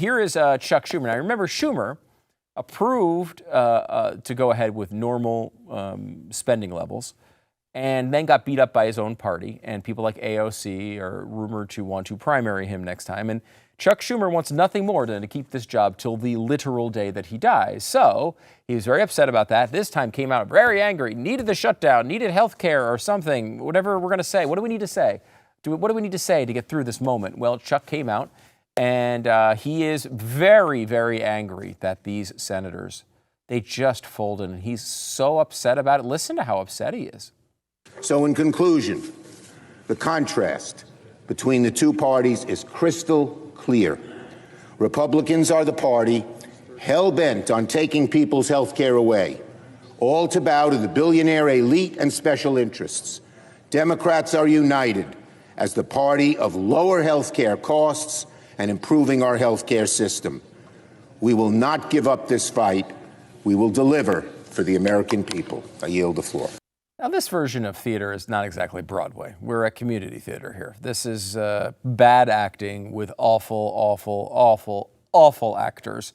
here is Chuck Schumer. Now, remember, Schumer approved to go ahead with normal spending levels, and then got beat up by his own party. And people like AOC are rumored to want to primary him next time. And Chuck Schumer wants nothing more than to keep this job till the literal day that he dies. So he was very upset about that. This time came out very angry, needed the shutdown, needed health care or something, whatever we're going to say. What do we need to say? What do we need to say to get through this moment? Well, Chuck came out, and he is very, very angry that these senators, they just folded. And he's so upset about it. Listen to how upset he is. So in conclusion, the contrast between the two parties is crystal clear. Republicans are the party hell-bent on taking people's health care away, all to bow to the billionaire elite and special interests. Democrats are united as the party of lower health care costs and improving our health care system. We will not give up this fight. We will deliver for the American people. I yield the floor. Now, this version of theater is not exactly Broadway. We're at community theater here. This is bad acting with awful, awful, awful, awful actors.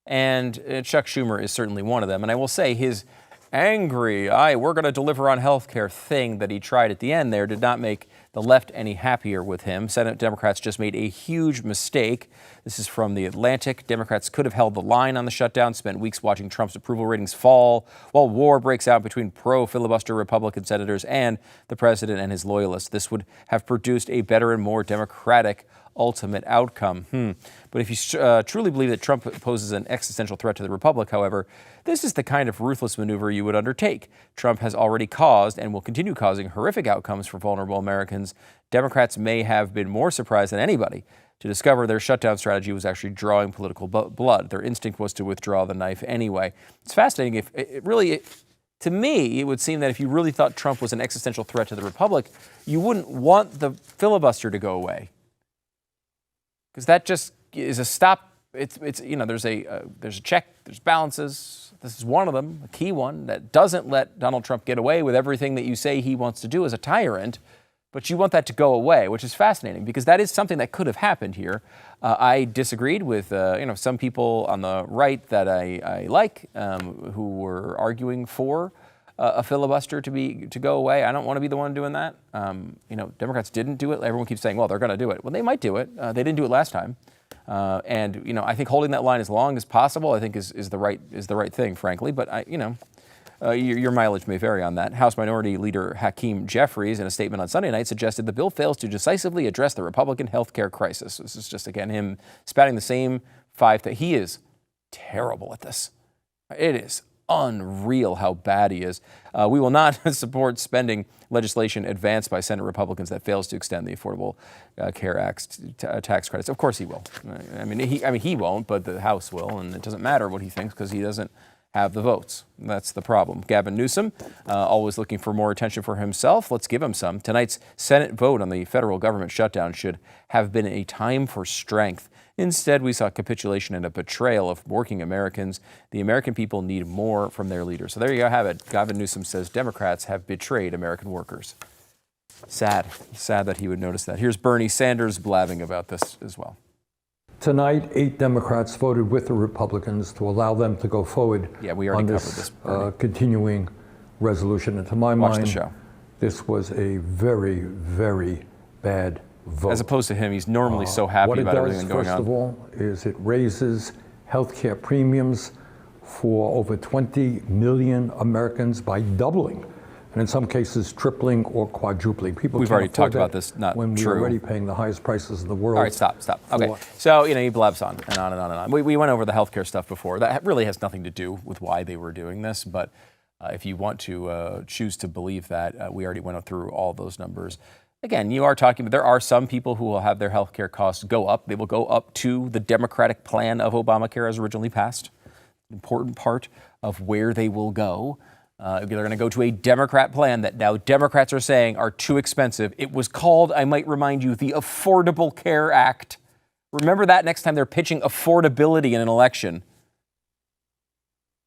And Chuck Schumer is certainly one of them. And I will say his angry, we're going to deliver on health care thing that he tried at the end there did not make the left any happier with him. Senate Democrats just made a huge mistake. This is from The Atlantic. Democrats could have held the line on the shutdown, spent weeks watching Trump's approval ratings fall, while war breaks out between pro-filibuster Republican senators and the president and his loyalists. This would have produced a better and more democratic ultimate outcome. But if you truly believe that Trump poses an existential threat to the Republic, however, this is the kind of ruthless maneuver you would undertake. Trump has already caused and will continue causing horrific outcomes for vulnerable Americans. Democrats may have been more surprised than anybody to discover their shutdown strategy was actually drawing political blood. Their instinct was to withdraw the knife anyway. It's fascinating. If it really, to me, it would seem that if you really thought Trump was an existential threat to the Republic, you wouldn't want the filibuster to go away. Because that just is a stop. It's there's a check, there's balances. This is one of them, a key one, that doesn't let Donald Trump get away with everything that you say he wants to do as a tyrant. But you want that to go away, which is fascinating because that is something that could have happened here. I disagreed with some people on the right that I like who were arguing for a filibuster to go away. I don't want to be the one doing that. Democrats didn't do it. Everyone keeps saying, well, they're going to do it. Well, they might do it. They didn't do it last time. I think holding that line as long as possible, I think is the right thing, frankly. But your mileage may vary on that. House Minority Leader Hakeem Jeffries, in a statement on Sunday night, suggested the bill fails to decisively address the Republican health care crisis. This is just, again, him spouting the same five that he is terrible at this. It is unreal how bad he is. We will not support spending legislation advanced by Senate Republicans that fails to extend the Affordable Care Act tax credits. Of course he will. He won't, but the House will, and it doesn't matter what he thinks because he doesn't have the votes. That's the problem. Gavin Newsom, always looking for more attention for himself. Let's give him some. Tonight's Senate vote on the federal government shutdown should have been a time for strength. Instead, we saw capitulation and a betrayal of working Americans. The American people need more from their leaders. So there you have it. Gavin Newsom says Democrats have betrayed American workers. Sad that he would notice that. Here's Bernie Sanders blabbing about this as well. Tonight, 8 Democrats voted with the Republicans to allow them to go forward on this continuing resolution. And to my mind, this was a very, very bad vote. As opposed to him, he's normally so happy about everything going on. What it does, first of all, is it raises health care premiums for over 20 million Americans by doubling, and in some cases tripling or quadrupling. We've already talked about this, not when true. We're already paying the highest prices in the world. All right, stop. Okay, so he blabs on and on and on and on. We went over the healthcare stuff before. That really has nothing to do with why they were doing this, but if you want to choose to believe that, we already went through all those numbers. Again, you are talking, but there are some people who will have their health care costs go up. They will go up to the Democratic plan of Obamacare as originally passed. Important part of where they will go. They're going to go to a Democrat plan that now Democrats are saying are too expensive. It was called, I might remind you, the Affordable Care Act. Remember that next time they're pitching affordability in an election.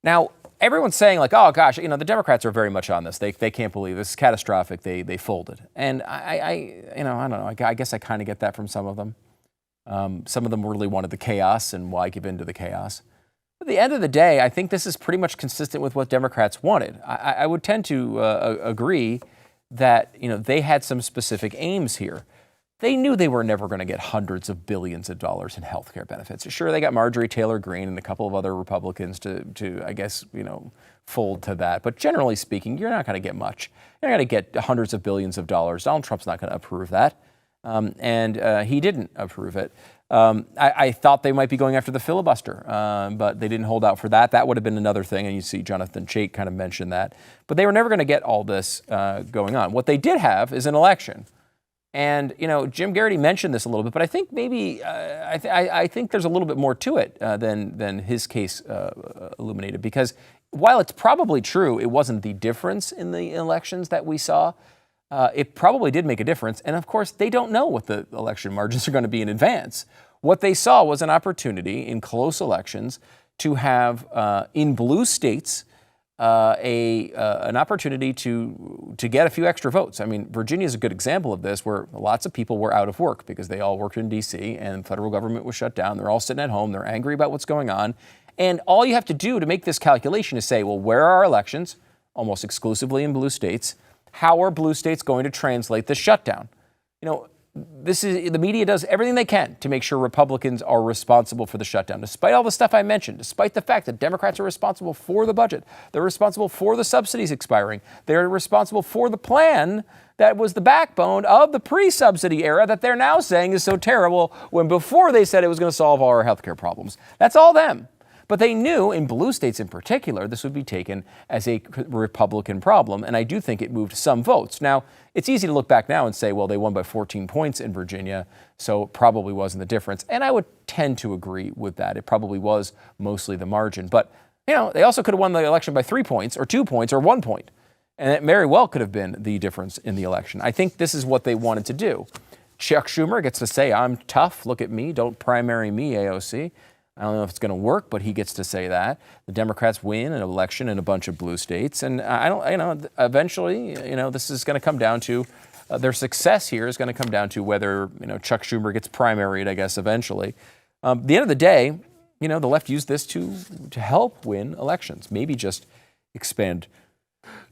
Now, everyone's saying like, oh gosh, the Democrats are very much on this. They can't believe this is catastrophic. They folded. And I don't know. I guess I kind of get that from some of them. Some of them really wanted the chaos, and why give in to the chaos? At the end of the day, I think this is pretty much consistent with what Democrats wanted. I would tend to agree that they had some specific aims here. They knew they were never going to get hundreds of billions of dollars in health care benefits. Sure, they got Marjorie Taylor Greene and a couple of other Republicans to I guess, fold to that. But generally speaking, you're not going to get much. You're not going to get hundreds of billions of dollars. Donald Trump's not going to approve that. And he didn't approve it. I thought they might be going after the filibuster, but they didn't hold out for that. That would have been another thing, and you see Jonathan Chait kind of mention that. But they were never going to get all this going on. What they did have is an election. And, Jim Garrity mentioned this a little bit, but I think maybe, I think there's a little bit more to it than his case illuminated. Because while it's probably true it wasn't the difference in the elections that we saw, it probably did make a difference. And of course, they don't know what the election margins are going to be in advance. What they saw was an opportunity in close elections to have, in blue states, an opportunity to get a few extra votes. I mean, Virginia is a good example of this, where lots of people were out of work because they all worked in D.C. and the federal government was shut down. They're all sitting at home. They're angry about what's going on. And all you have to do to make this calculation is say, well, where are our elections? Almost exclusively in blue states. How are blue states going to translate this shutdown? The media does everything they can to make sure Republicans are responsible for the shutdown, despite all the stuff I mentioned, despite the fact that Democrats are responsible for the budget. They're responsible for the subsidies expiring. They're responsible for the plan that was the backbone of the pre-subsidy era that they're now saying is so terrible, when before they said it was going to solve all our healthcare problems. That's all them. But they knew, in blue states in particular, this would be taken as a Republican problem, and I do think it moved some votes. Now, it's easy to look back now and say, well, they won by 14 points in Virginia, so it probably wasn't the difference. And I would tend to agree with that. It probably was mostly the margin. But, they also could have won the election by 3 points or 2 points or 1 point. And it very well could have been the difference in the election. I think this is what they wanted to do. Chuck Schumer gets to say, I'm tough, look at me, don't primary me, AOC. I don't know if it's going to work, but he gets to say that. The Democrats win an election in a bunch of blue states. And eventually, this is going to come down to, their success here is going to come down to whether, Chuck Schumer gets primaried, I guess, eventually. At the end of the day, the left used this to help win elections. Maybe just expand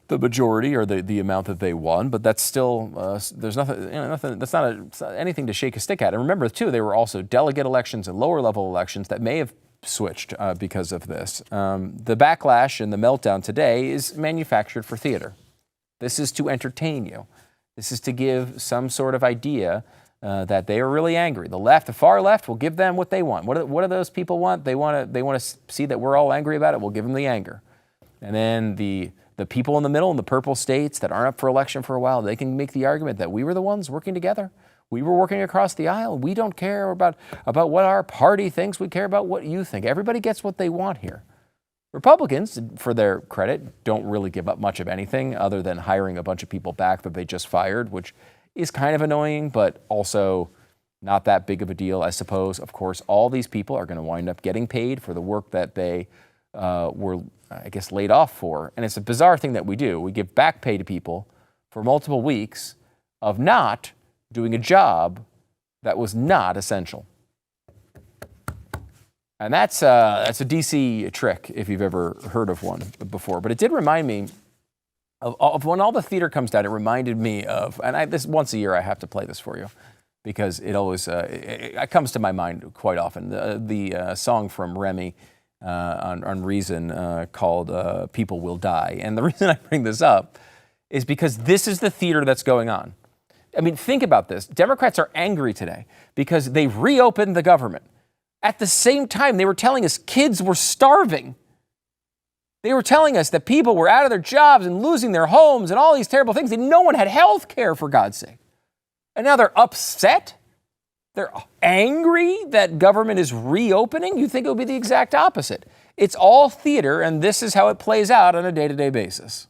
the majority or the amount that they won, but that's still, there's nothing, that's not anything to shake a stick at. And remember, too, there were also delegate elections and lower level elections that may have switched because of this. The backlash and the meltdown today is manufactured for theater. This is to entertain you. This is to give some sort of idea that they are really angry. The left, the far left, will give them what they want. What do those people want? They want to see that we're all angry about it. We'll give them the anger. And then the people in the middle, in the purple states that aren't up for election for a while, they can make the argument that we were the ones working together. We were working across the aisle. We don't care about what our party thinks. We care about what you think. Everybody gets what they want here. Republicans, for their credit, don't really give up much of anything other than hiring a bunch of people back that they just fired, which is kind of annoying, but also not that big of a deal, I suppose. Of course, all these people are going to wind up getting paid for the work that they were, I guess, laid off for. And it's a bizarre thing that we do. We give back pay to people for multiple weeks of not doing a job that was not essential. And that's a DC trick, if you've ever heard of one before. But it did remind me of when all the theater comes down. It reminded me of, and this once a year I have to play this for you because it always it comes to my mind quite often. The song from Remy on Reason called People Will Die. And the reason I bring this up is because this is the theater that's going on. I mean, think about this. Democrats are angry today because they reopened the government. At the same time, they were telling us kids were starving. They were telling us that people were out of their jobs and losing their homes and all these terrible things, and no one had health care, for God's sake. And now they're upset? They're angry that government is reopening? You think it would be the exact opposite. It's all theater, and this is how it plays out on a day-to-day basis.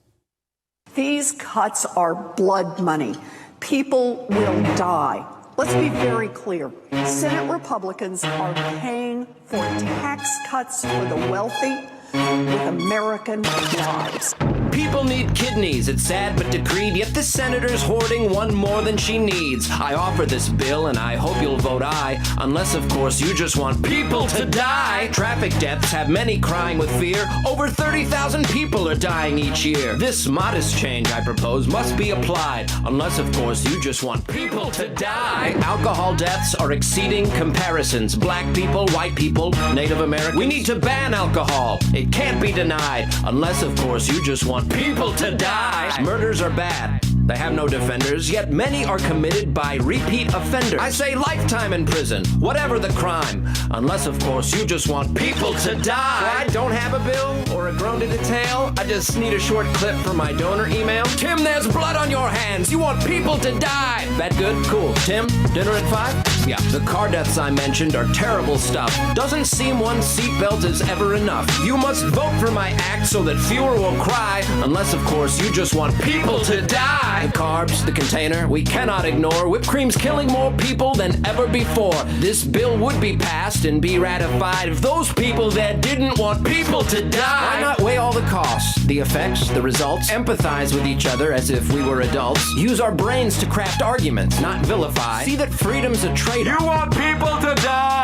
These cuts are blood money. People will die. Let's be very clear. Senate Republicans are paying for tax cuts for the wealthy, with American lives. People need kidneys, it's sad but decreed, yet the senator's hoarding one more than she needs. I offer this bill and I hope you'll vote aye, unless of course you just want people to die. Traffic deaths have many crying with fear. Over 30,000 people are dying each year. This modest change I propose must be applied, unless of course you just want people to die. Alcohol deaths are exceeding comparisons. Black people, white people, Native Americans. We need to ban alcohol. It can't be denied, unless of course you just want people to die. Murders are bad. They have no defenders, yet many are committed by repeat offenders. I say lifetime in prison, whatever the crime, unless of course you just want people to die. I don't have a bill or a groan to detail. I just need a short clip from my donor email. Tim, there's blood on your hands. You want people to die. That good? Cool. Tim, dinner at 5? Yeah. The car deaths I mentioned are terrible stuff. Doesn't seem one seatbelt is ever enough. You must vote for my act so that fewer will cry, unless of course you just want people to die. The carbs, the container, we cannot ignore. Whipped cream's killing more people than ever before. This bill would be passed and be ratified if those people that didn't want people to die. Why not weigh all the costs, the effects, the results, empathize with each other as if we were adults, use our brains to craft arguments, not vilify, see that freedom's a trade-off. You want people to die!